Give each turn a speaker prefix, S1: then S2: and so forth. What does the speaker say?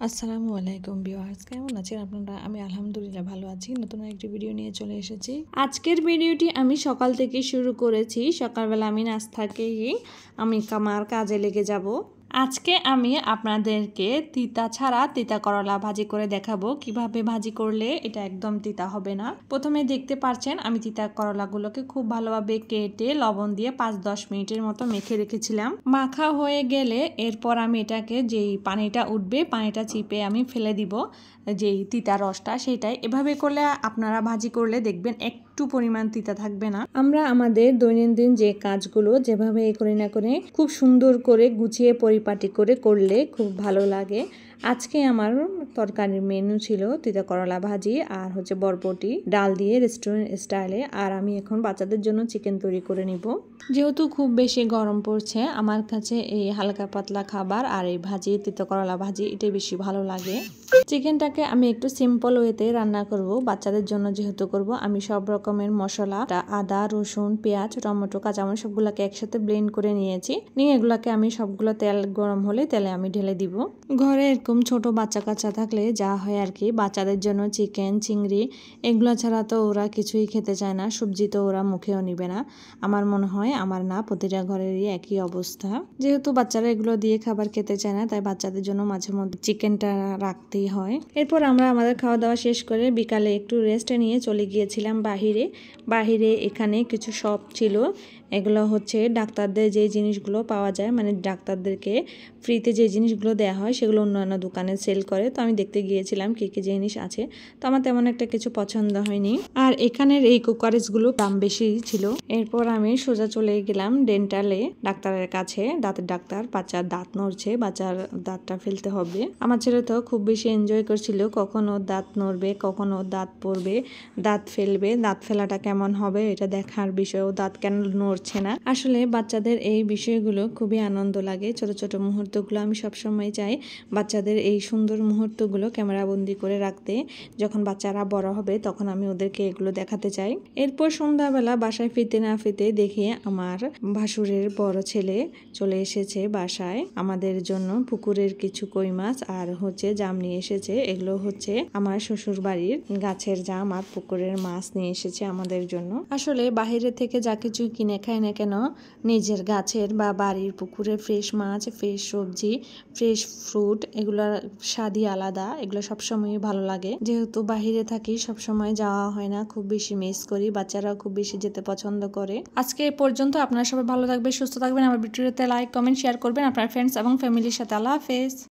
S1: আসসালামু আলাইকুম ভিউয়ার্স, কেমন আছেন আপনারা? আমি আলহামদুলিল্লাহ ভালো আছি। নতুন একটি ভিডিও নিয়ে চলে এসেছি। আজকের ভিডিওটি আমি সকাল থেকে শুরু করেছি। সকালবেলা আমি নাস্তা খেয়ে আমি আমার কাজে লেগে যাব। আজকে আমি আপনাদেরকে তিতা ছাড়া তিতা করলা ভাজি করে দেখাবো কিভাবে ভাজি করলে এটা একদম তিতা হবে না। প্রথমে দেখতে পাচ্ছেন আমি তিতা করলাগুলোকে খুব ভালোভাবে কেটে লবণ দিয়ে 5-10 মিনিটের মতো মেখে রেখেছিলাম। মাখা হয়ে গেলে এরপর আমি এটাকে যেই পানিটা উঠবে পানিটা চিপে আমি ফেলে দিব, যেই তিতা রসটা সেটাই। এভাবে করলে আপনারা ভাজি করলে দেখবেন একটু পরিমাণ তিতা থাকবে না। আমরা আমাদের দৈনন্দিন যে কাজগুলো যেভাবে করি না করে খুব সুন্দর করে গুছিয়ে পরিপাটি করে করলে খুব ভালো লাগে। আজকে আমার তরকারির মেনু ছিল তিতা করলা ভাজি আর হচ্ছে বরবটি ডাল দিয়ে রেস্টুরেন্ট স্টাইলে। আর আমি এখন বাচ্চাদের জন্য চিকেন তৈরি করে নিব। যেহেতু খুব বেশি গরম পড়ছে আমার কাছে এই হালকা পাতলা খাবার আর এই ভাজি তিতা করলা ভাজি এটাই বেশি ভালো লাগে। চিকেনটাকে আমি একটু সিম্পল ওয়েতে রান্না করব বাচ্চাদের জন্য যেহেতু করব। আমি সব রকমের মশলা আদা রসুন পেঁয়াজ টমেটো কাঁচামরিচ সবগুলোকে একসাথে ব্লেন্ড করে নিয়েছি। নিয়ে এগুলাকে আমি সবগুলো তেল গরম হলে তেলে আমি ঢেলে দিব। ঘরে এরকম ছোট বাচ্চা কাচ্চা থাকলে যা হয় আর কি, বাচ্চাদের জন্য চিকেন চিংড়ি এগুলো ছাড়া তো ওরা কিছুই খেতে চায় না, সবজি তো ওরা মুখেও নিবে না। আমার মনে হয় আমার না প্রতিটা ঘরেরই একই অবস্থা। যেহেতু বাচ্চারা এগুলো দিয়ে খাবার খেতে চায় না তাই বাচ্চাদের জন্য মাঝে মধ্যে চিকেনটা রাখতেই হয়। এরপর আমরা আমাদের খাওয়া দাওয়া শেষ করে বিকালে একটু রেস্ট নিয়ে চলে গিয়েছিলাম বাহিরে এখানে কিছু শপ ছিল। এগুলো হচ্ছে ডাক্তারদের যে জিনিসগুলো পাওয়া যায়, মানে ডাক্তারদেরকে ফ্রিতে যে জিনিসগুলো দেওয়া হয় সেগুলো অন্যান্য দোকানে সেল করে। তো আমি দেখতে গিয়েছিলাম কী কী জিনিস আছে। তো আমার তেমন একটা কিছু পছন্দ হয়নি। আর এখানের এই কুকারেজগুলো দাম বেশি ছিল। এরপর আমি সোজা চলে গেলাম ডেন্টালে ডাক্তারের কাছে, দাঁতের ডাক্তার। বাচ্চার দাঁত নড়ছে, বাচ্চার দাঁতটা ফেলতে হবে। আমার ছেলে তো খুব বেশি এনজয় করছিল, কখন ওর দাঁত নড়বে, কখন ওর দাঁত পড়বে, দাঁত ফেলবে, দাঁত ফেলাটা কেমন হবে এটা দেখার বিষয়। ও দাঁত কেন নড়ছে না। আসলে বাচ্চাদের এই বিষয়গুলো খুবই আনন্দ লাগে। ছোট ছোট মুহূর্তগুলো আমি সবসময় চাই বাচ্চাদের এই সুন্দর মুহূর্তগুলো ক্যামেরাবন্দি করে রাখতে। যখন বাচ্চারা বড় হবে তখন আমি ওদেরকে এগুলো দেখাতে চাই। এরপর সন্ধ্যাবেলা বাসায় ফিরতে না ফিরতে দেখি আমার ভাসুরের বড় ছেলে চলে এসেছে বাসায়। আমাদের জন্য পুকুরের কিছু কই মাছ আর হচ্ছে জাম নিয়ে এসেছে। এগুলো হচ্ছে আমার শ্বশুর বাড়ির গাছের জাম আর পুকুরের মাছ নিয়ে এসেছে আমাদের জন্য। আসলে বাহিরে থেকে যা কিছু কিনে খায় না কেন, নিজের গাছের বা বাড়ির পুকুরে ফ্রেশ মাছ ফ্রেশ সবজি ফ্রেশ ফ্রুট এগুলোর স্বাদই আলাদা। এগুলো সবসময় ভালো লাগে। যেহেতু বাহিরে থাকি সবসময় যাওয়া হয় না, খুব বেশি মিস করি। বাচ্চারাও খুব বেশি যেতে পছন্দ করে। আজকে এই পর্যন্ত। আপনারা সবাই ভালো থাকবেন সুস্থ থাকবেন। আমার ভিডিওতে লাইক কমেন্ট শেয়ার করবেন আপনার ফ্রেন্ডস এবং ফ্যামিলির সাথে। আল্লাহ হাফেজ।